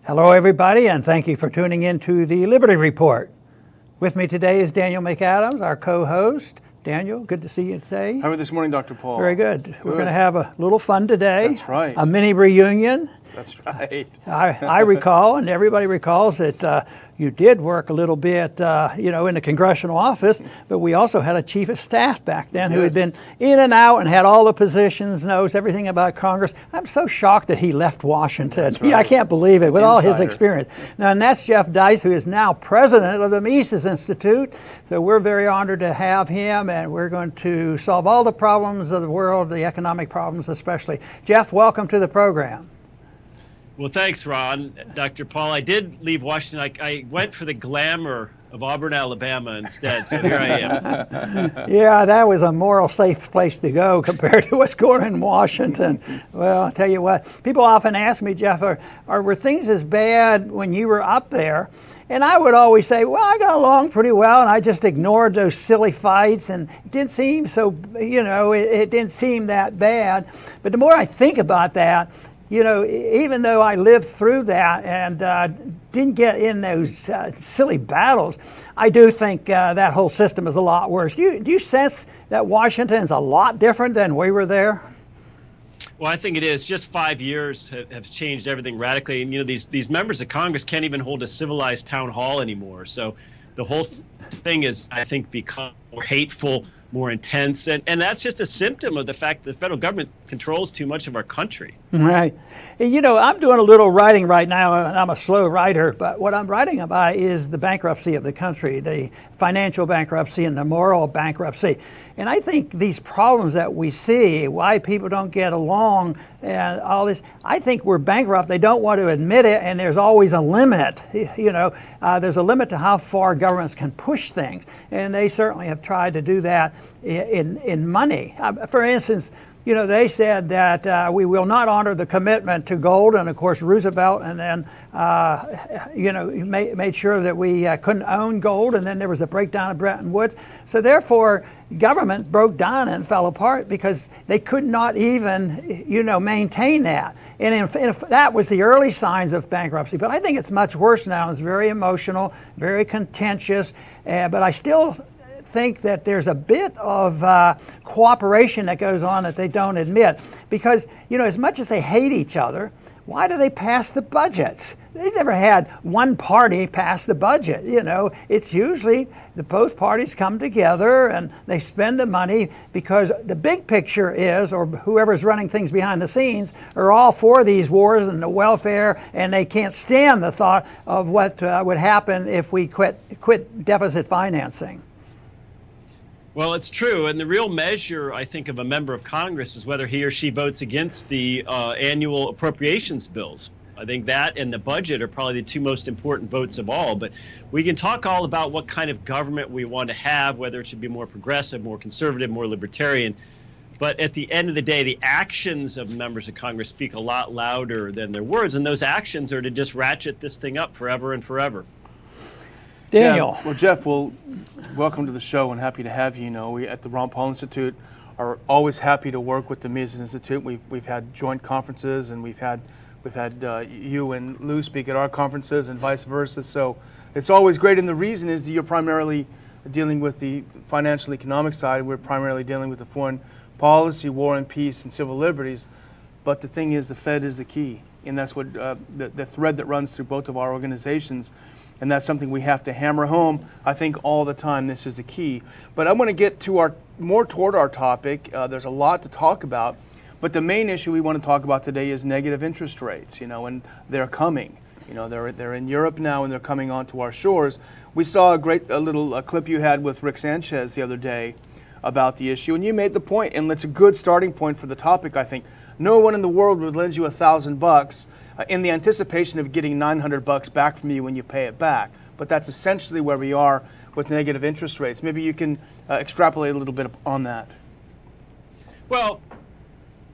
Hello, everybody, and thank you for tuning in to the Liberty Report. With me today is Daniel McAdams, our co-host. Daniel, good to see you today. How are you this morning, Dr. Paul? Very good. We're going to have a little fun today. That's right. A mini reunion. That's right. I recall, and everybody recalls, that you did work a little bit, in the congressional office, but we also had a chief of staff back then who had been in and out and had all the positions, knows everything about Congress. I'm so shocked that he left Washington. That's right. I can't believe it, with all his Insider. experience. Now, and that's Jeff Deist, who is now president of the Mises Institute. So we're very honored to have him, and we're going to solve all the problems of the world, the economic problems especially. Jeff, welcome to the program. Well, thanks, Ron. Dr. Paul, I did leave Washington. I went for the glamour of Auburn, Alabama instead, so here I am. Yeah, that was a moral safe place to go compared to what's going on in Washington. Well, I'll tell you what, people often ask me, Jeff, were things as bad when you were up there? And I would always say, well, I got along pretty well, and I just ignored those silly fights, and it didn't seem so, it didn't seem that bad. But the more I think about that, even though I lived through that and didn't get in those silly battles, I do think that whole system is a lot worse. Do you sense that Washington is a lot different than we were there? Well, I think it is. Just 5 years have changed everything radically. And, these members of Congress can't even hold a civilized town hall anymore. So the whole thing is, I think, become more hateful, more intense. And that's just a symptom of the fact that the federal government controls too much of our country. Right. I'm doing a little writing right now, and I'm a slow writer, but what I'm writing about is the bankruptcy of the country, the financial bankruptcy and the moral bankruptcy. And I think these problems that we see, why people don't get along and all this, I think we're bankrupt. They don't want to admit it, and there's always a limit. There's a limit to how far governments can push things, and they certainly have tried to do that in money. For instance, they said that we will not honor the commitment to gold, and of course Roosevelt, and then made sure that we couldn't own gold, and then there was a breakdown of Bretton Woods. So therefore, government broke down and fell apart because they could not even, maintain that. And that was the early signs of bankruptcy. But I think it's much worse now. It's very emotional, very contentious, but I still think that there's a bit of cooperation that goes on that they don't admit. Because, as much as they hate each other, why do they pass the budgets? They've never had one party pass the budget. It's usually both parties come together and they spend the money because the big picture is, or whoever's running things behind the scenes, are all for these wars and the welfare, and they can't stand the thought of what would happen if we quit deficit financing. Well, it's true. And the real measure, I think, of a member of Congress is whether he or she votes against the annual appropriations bills. I think that and the budget are probably the two most important votes of all. But we can talk all about what kind of government we want to have, whether it should be more progressive, more conservative, more libertarian. But at the end of the day, the actions of members of Congress speak a lot louder than their words. And those actions are to just ratchet this thing up forever and forever. Daniel. Yeah, well, Jeff, welcome to the show and happy to have you. We at the Ron Paul Institute are always happy to work with the Mises Institute. We've had joint conferences, and we've had you and Lou speak at our conferences and vice versa. So it's always great. And the reason is that you're primarily dealing with the financial economic side. We're primarily dealing with the foreign policy, war and peace, and civil liberties. But the thing is, the Fed is the key, and that's what the thread that runs through both of our organizations. And that's something we have to hammer home, I think, all the time. This is the key. But I want to get to more toward our topic. There's a lot to talk about. But the main issue we want to talk about today is negative interest rates, and they're coming. They're in Europe now, and they're coming onto our shores. We saw a little clip you had with Rick Sanchez the other day about the issue, and you made the point, and it's a good starting point for the topic, I think. No one in the world would lend you $1,000 in the anticipation of getting $900 back from you when you pay it back. But that's essentially where we are with negative interest rates. Maybe you can extrapolate a little bit on that. Well,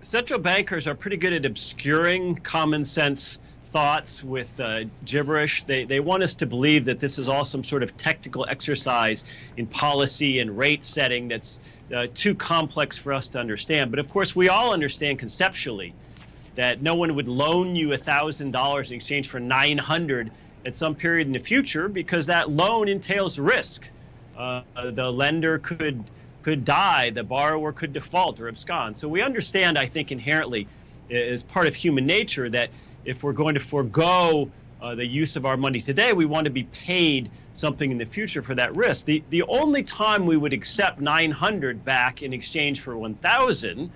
central bankers are pretty good at obscuring common sense thoughts with gibberish. They want us to believe that this is all some sort of technical exercise in policy and rate setting that's too complex for us to understand. But of course, we all understand conceptually that no one would loan you $1,000 in exchange for 900 at some period in the future, because that loan entails risk. The lender could die, the borrower could default or abscond. So we understand, I think, inherently, as part of human nature, that if we're going to forego the use of our money today, we want to be paid something in the future for that risk. The only time we would accept 900 back in exchange for 1,000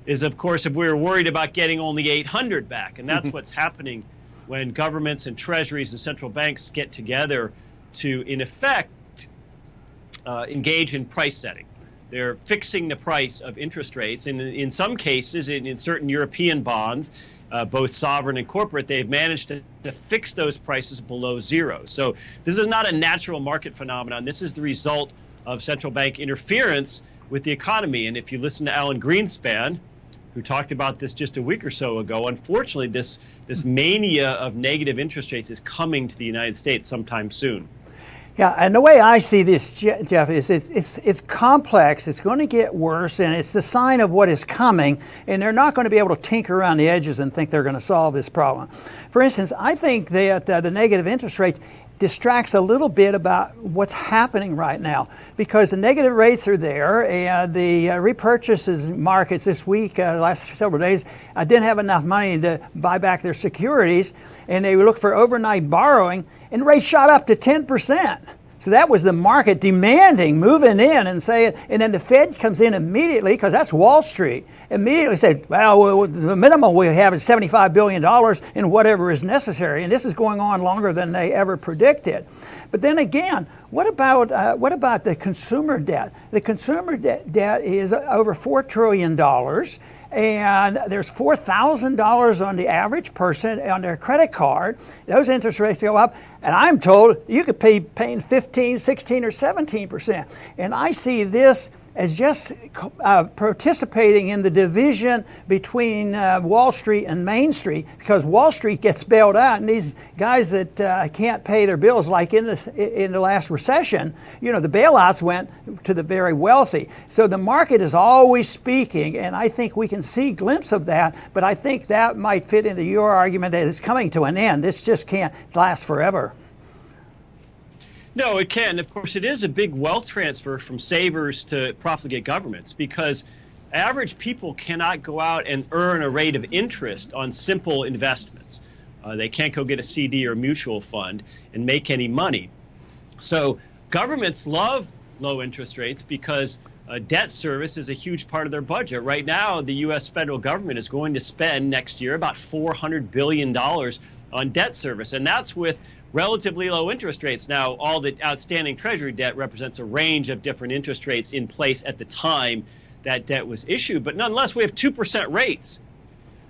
is, of course, if we were worried about getting only 800 back. And that's what's happening when governments and treasuries and central banks get together to, in effect, engage in price setting. They're fixing the price of interest rates. And in some cases, in certain European bonds, both sovereign and corporate, they've managed to fix those prices below zero. So this is not a natural market phenomenon. This is the result of central bank interference with the economy. And if you listen to Alan Greenspan, who talked about this just a week or so ago, unfortunately, this mania of negative interest rates is coming to the United States sometime soon. Yeah, and the way I see this, Jeff, is it's complex. It's going to get worse, and it's the sign of what is coming. And they're not going to be able to tinker around the edges and think they're going to solve this problem. For instance, I think that the negative interest rates distracts a little bit about what's happening right now, because the negative rates are there, and the repurchases markets this week, last several days, didn't have enough money to buy back their securities, and they look for overnight borrowing, and rates shot up to 10%. So that was the market demanding, moving in and saying, and then the Fed comes in immediately, because that's Wall Street, immediately said, well, the minimum we have is $75 billion in whatever is necessary. And this is going on longer than they ever predicted. But then again, what about the consumer debt? The consumer debt is over $4 trillion. And there's $4,000 on the average person on their credit card. Those interest rates go up, and I'm told you could be paying 15, 16, or 17%. And I see this as just participating in the division between Wall Street and Main Street, because Wall Street gets bailed out, and these guys that can't pay their bills, like in the last recession, the bailouts went to the very wealthy. So the market is always speaking, and I think we can see a glimpse of that, but I think that might fit into your argument that it's coming to an end. This just can't last forever. No, it can. Of course, it is a big wealth transfer from savers to profligate governments, because average people cannot go out and earn a rate of interest on simple investments. They can't go get a CD or a mutual fund and make any money. So governments love low interest rates because debt service is a huge part of their budget. Right now, the U.S. federal government is going to spend next year about $400 billion on debt service, and that's with relatively low interest rates. Now, all the outstanding Treasury debt represents a range of different interest rates in place at the time that debt was issued. But nonetheless, we have 2% rates,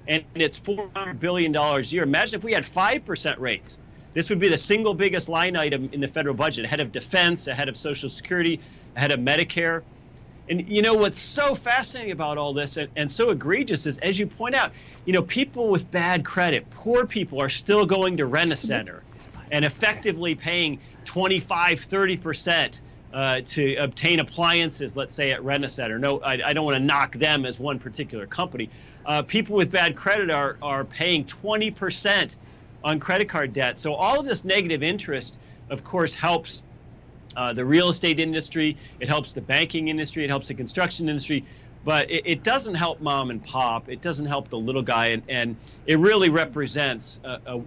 and it's $400 billion a year. Imagine if we had 5% rates. This would be the single biggest line item in the federal budget, ahead of defense, ahead of Social Security, ahead of Medicare. And what's so fascinating about all this and so egregious is, as you point out, people with bad credit, poor people, are still going to Rent-A-Center and effectively paying 25, 30% to obtain appliances, let's say, at Rent-A-Center. No, I don't want to knock them as one particular company. People with bad credit are paying 20% on credit card debt. So all of this negative interest, of course, helps the real estate industry, it helps the banking industry, it helps the construction industry, but it doesn't help mom and pop. It doesn't help the little guy, and it really represents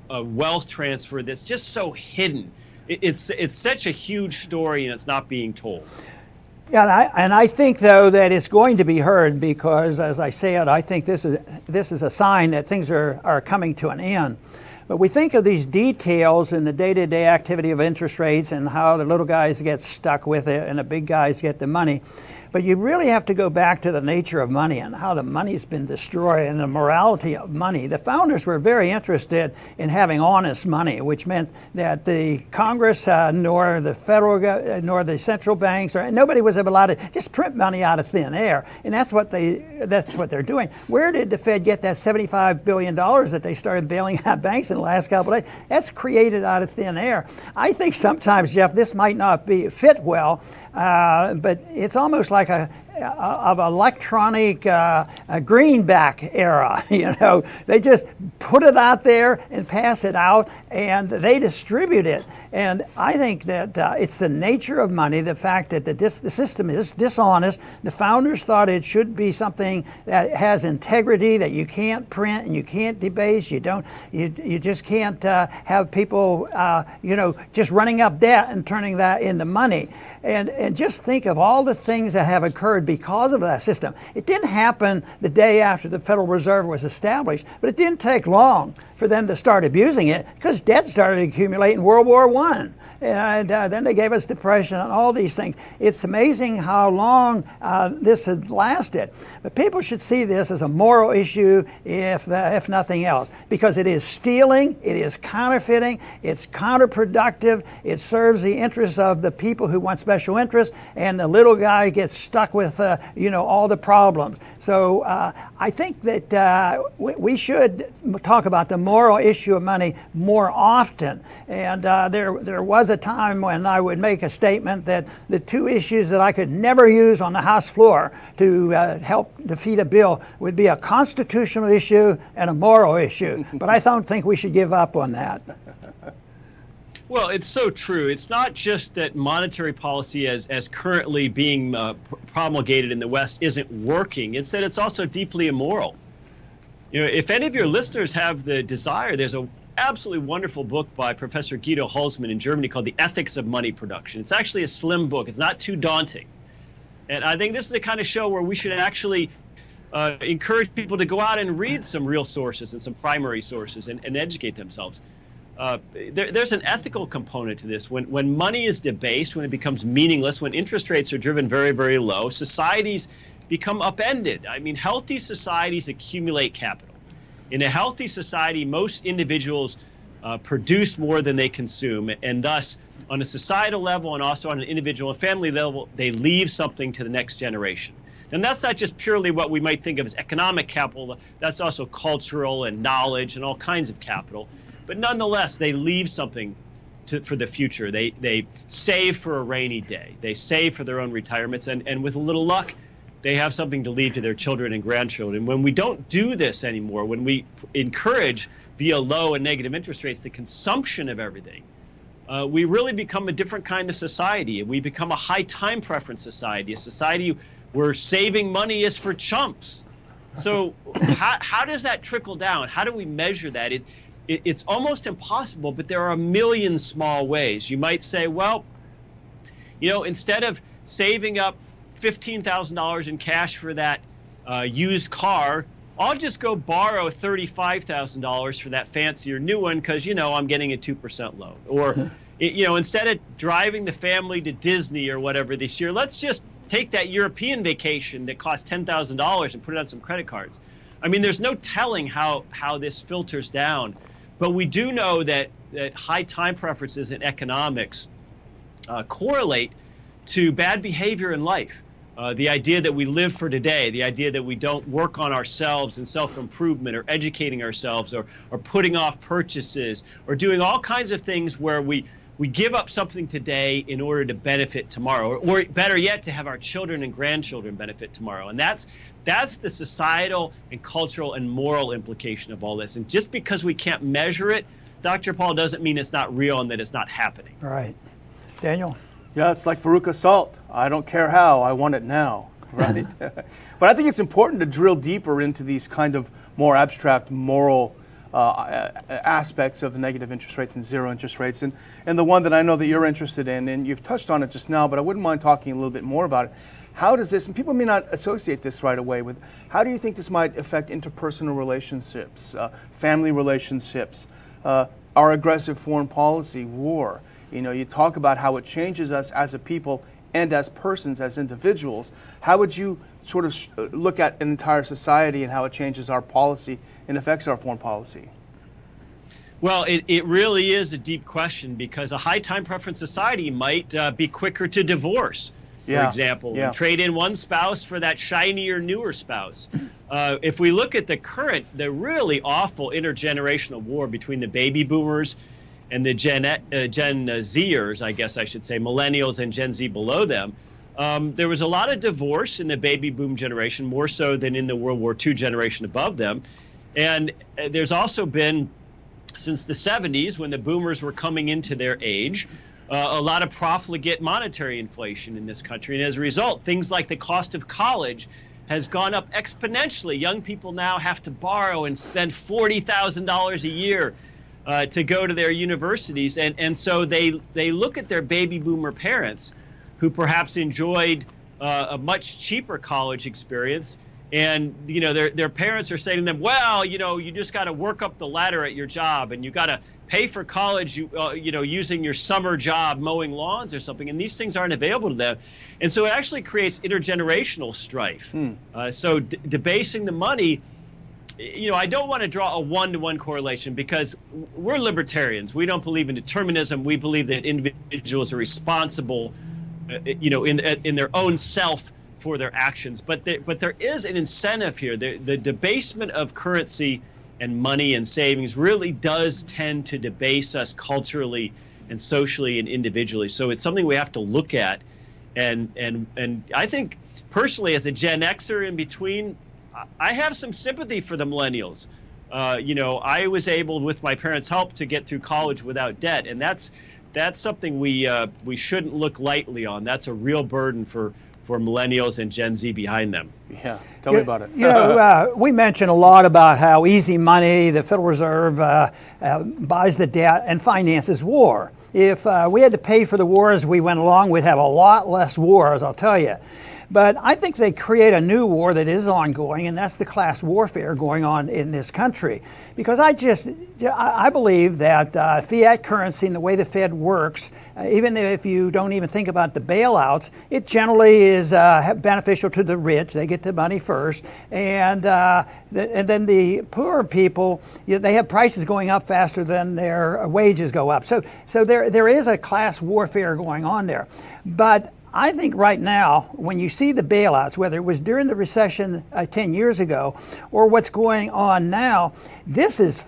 a wealth transfer that's just so hidden. It's such a huge story, and it's not being told. Yeah, and I think, though, that it's going to be heard, because, as I said, I think this is a sign that things are coming to an end. But we think of these details in the day-to-day activity of interest rates and how the little guys get stuck with it and the big guys get the money. But you really have to go back to the nature of money and how the money's been destroyed and the morality of money. The founders were very interested in having honest money, which meant that the Congress, nor the federal, nor the central banks, or nobody was allowed to just print money out of thin air. And that's what they're doing. Where did the Fed get that $75 billion that they started bailing out banks in the last couple of days? That's created out of thin air. I think sometimes, Jeff, this might not fit well. But it's almost like of electronic greenback era. They just put it out there and pass it out, and they distribute it. And I think that it's the nature of money, the fact that the system is dishonest. The founders thought it should be something that has integrity, that you can't print and you can't debase. You just can't have people just running up debt and turning that into money. And just think of all the things that have occurred because of that system. It didn't happen the day after the Federal Reserve was established, but it didn't take long for them to start abusing it, because debt started accumulating in World War I. And then they gave us depression and all these things. It's amazing how long this had lasted. But people should see this as a moral issue, if nothing else, because it is stealing, it is counterfeiting, it's counterproductive, it serves the interests of the people who want special interests, and the little guy gets stuck with all the problems. So I think that we should talk about the moral issue of money more often. And there was a time when I would make a statement that the two issues that I could never use on the House floor to help defeat a bill would be a constitutional issue and a moral issue. But I don't think we should give up on that. Well, it's so true. It's not just that monetary policy as currently being promulgated in the West isn't working. It's that it's also deeply immoral. If any of your listeners have the desire, there's a absolutely wonderful book by Professor Guido Hulsmann in Germany called The Ethics of Money Production. It's actually a slim book. It's not too daunting. And I think this is the kind of show where we should actually encourage people to go out and read some real sources and some primary sources and educate themselves. There's an ethical component to this. When money is debased, when it becomes meaningless, when interest rates are driven very, very low, societies become upended. I mean, healthy societies accumulate capital. In a healthy society, most individuals produce more than they consume, and thus, on a societal level and also on an individual and family level, they leave something to the next generation. And that's not just purely what we might think of as economic capital, that's also cultural and knowledge and all kinds of capital. But nonetheless, they leave something for the future. They save for a rainy day. They save for their own retirements, and with a little luck, they have something to leave to their children and grandchildren. When we don't do this anymore, when we encourage via low and negative interest rates the consumption of everything, we really become a different kind of society. We become a high time preference society, a society where saving money is for chumps. So how does that trickle down? How do we measure that? It's almost impossible, but there are a million small ways. You might say, well, instead of saving up $15,000 in cash for that used car, I'll just go borrow $35,000 for that fancier new one because, I'm getting a 2% loan. Or, instead of driving the family to Disney or whatever this year, let's just take that European vacation that cost $10,000 and put it on some credit cards. I mean, there's no telling how this filters down. But we do know that high time preferences in economics correlate to bad behavior in life. The idea that we live for today, the idea that we don't work on ourselves and self-improvement or educating ourselves or putting off purchases or doing all kinds of things where we give up something today in order to benefit tomorrow, or better yet, to have our children and grandchildren benefit tomorrow. And that's the societal and cultural and moral implication of all this. And just because we can't measure it, Dr. Paul, doesn't mean it's not real and that it's not happening. Right. Daniel? Yeah, it's like Veruca Salt. I don't care how, I want it now, right? But I think it's important to drill deeper into these kind of more abstract moral aspects of the negative interest rates and zero interest rates. And the one that I know that you're interested in, and you've touched on it just now, but I wouldn't mind talking a little bit more about it. How does this, and people may not associate this right away with, how do you think this might affect interpersonal relationships, family relationships, our aggressive foreign policy, war? You talk about how it changes us as a people and as persons, as individuals. How would you sort of look at an entire society and how it changes our policy and affects our foreign policy? Well, it really is a deep question, because a high time preference society might be quicker to divorce, for example, and trade in one spouse for that shinier, newer spouse. If we look at the really awful intergenerational war between the baby boomers and the Gen Zers, I guess I should say, millennials and Gen Z below them, There was a lot of divorce in the baby boom generation, more so than in the World War II generation above them. And there's also been, since the 70s, when the boomers were coming into their age, a lot of profligate monetary inflation in this country. And as a result, things like the cost of college has gone up exponentially. Young people now have to borrow and spend $40,000 a year to go to their universities. And so they look at their baby boomer parents who perhaps enjoyed a much cheaper college experience. And, you know, their parents are saying to them, well, you know, you just got to work up the ladder at your job, and you got to pay for college, you know, using your summer job mowing lawns or something. And these things aren't available to them. And so it actually creates intergenerational strife. So debasing the money, you know, I don't want to draw a one-to-one correlation, because we're libertarians. We don't believe in determinism. We believe that individuals are responsible, you know, in their own self for their actions. But there is an incentive here. The debasement of currency and money and savings really does tend to debase us culturally and socially and individually. So it's something we have to look at. And I think personally, as a Gen Xer in between, I have some sympathy for the millennials. You know, I was able, with my parents' help, to get through college without debt, and that's something we shouldn't look lightly on. That's a real burden for millennials and Gen Z behind them. Yeah, tell me about it. You know, we mentioned a lot about how easy money, the Federal Reserve buys the debt and finances war. If we had to pay for the war as we went along, we'd have a lot less wars, I'll tell you. But I think they create a new war that is ongoing, and that's the class warfare going on in this country. Because I believe that fiat currency and the way the Fed works, even if you don't even think about the bailouts, it generally is beneficial to the rich. They get the money first, and then the poor people, they have prices going up faster than their wages go up. So there is a class warfare going on there. But I think right now, when you see the bailouts, whether it was during the recession 10 years ago or what's going on now, this is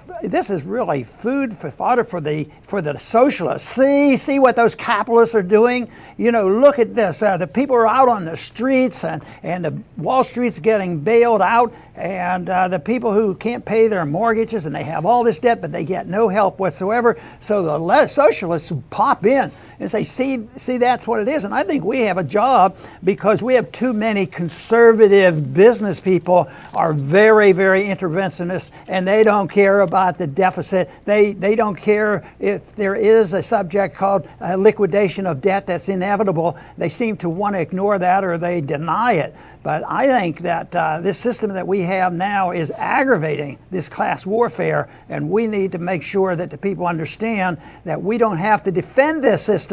really food for fodder for the socialists. See what those capitalists are doing. You know, look at this. The people are out on the streets, and the Wall Street's getting bailed out, and the people who can't pay their mortgages, and they have all this debt, but they get no help whatsoever. So the socialists pop in and say, see, that's what it is. And I think we have a job, because we have too many conservative business people are very, very interventionist, and they don't care about the deficit. They don't care if there is a subject called liquidation of debt that's inevitable. They seem to want to ignore that, or they deny it. But I think that this system that we have now is aggravating this class warfare, and we need to make sure that the people understand that we don't have to defend this system.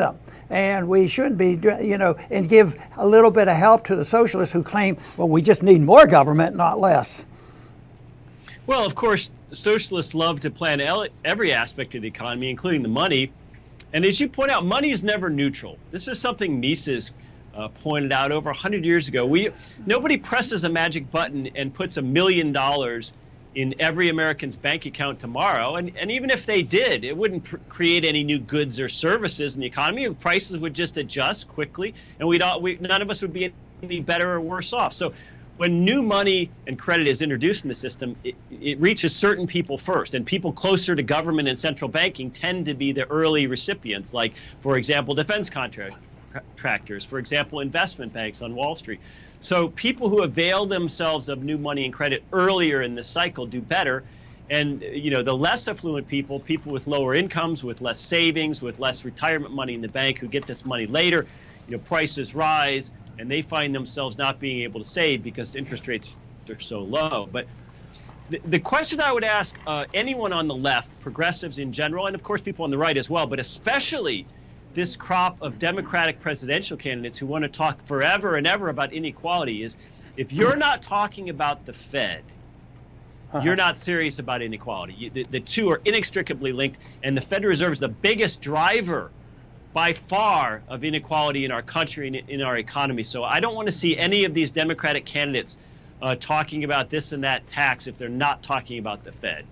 And we shouldn't be, you know, and give a little bit of help to the socialists who claim, well, we just need more government, not less. Well, of course, socialists love to plan every aspect of the economy, including the money. And as you point out, money is never neutral. This is something Mises pointed out over 100 years ago. Nobody presses a magic button and puts $1 million in every American's bank account tomorrow. And even if they did, it wouldn't create any new goods or services in the economy. Prices would just adjust quickly, and none of us would be any better or worse off. So when new money and credit is introduced in the system, it reaches certain people first, and people closer to government and central banking tend to be the early recipients, like, for example, defense contractors, for example, investment banks on Wall Street. So people who avail themselves of new money and credit earlier in the cycle do better. And, you know, the less affluent people with lower incomes, with less savings, with less retirement money in the bank, who get this money later, you know, prices rise, and they find themselves not being able to save because interest rates are so low. But the question I would ask anyone on the left, progressives in general, and of course people on the right as well, but especially this crop of Democratic presidential candidates who want to talk forever and ever about inequality, is if you're not talking about the Fed, you're not serious about inequality. The two are inextricably linked, and the Federal Reserve is the biggest driver by far of inequality in our country and in our economy. So I don't want to see any of these Democratic candidates talking about this and that tax if they're not talking about the Fed.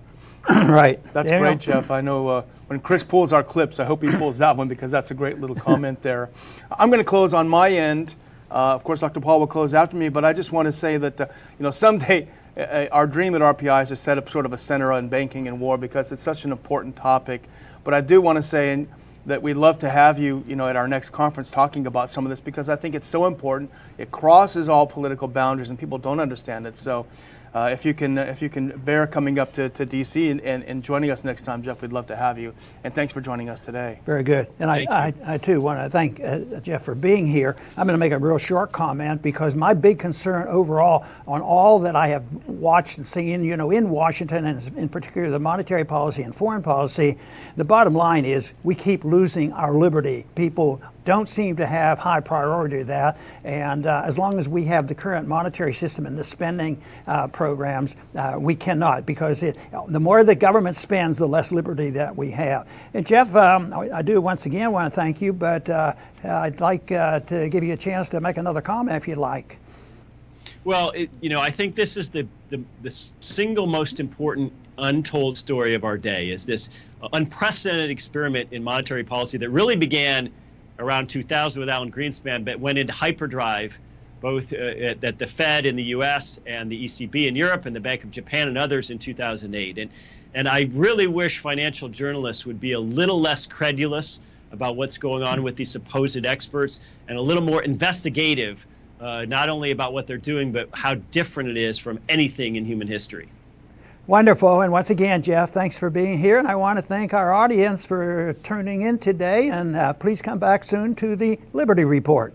Right. That's great, Jeff. I know when Chris pulls our clips, I hope he pulls that one, because that's a great little comment there. I'm going to close on my end Of course, Dr. Paul will close after me, but I just want to say that someday our dream at RPI is to set up sort of a center on banking and war because it's such an important topic. But I do want to say that we'd love to have you, at our next conference talking about some of this because I think it's so important. It crosses all political boundaries and people don't understand it. So if you can bear coming up to DC and joining us next time, Jeff, we'd love to have you. And thanks for joining us today. Very good. And I too want to thank Jeff for being here. I'm going to make a real short comment because my big concern overall on all that I have watched and seen, in Washington and in particular the monetary policy and foreign policy, the bottom line is we keep losing our liberty. People don't seem to have high priority to that. And as long as we have the current monetary system and the spending programs, we cannot, because the more the government spends, the less liberty that we have. And Jeff, I do once again want to thank you, but I'd like to give you a chance to make another comment if you'd like. Well, I think this is the single most important untold story of our day, is this unprecedented experiment in monetary policy that really began around 2000 with Alan Greenspan, but went into hyperdrive, both at the Fed in the US and the ECB in Europe and the Bank of Japan and others in 2008. And I really wish financial journalists would be a little less credulous about what's going on with these supposed experts and a little more investigative, not only about what they're doing, but how different it is from anything in human history. Wonderful. And once again, Jeff, thanks for being here. And I want to thank our audience for tuning in today. And please come back soon to the Liberty Report.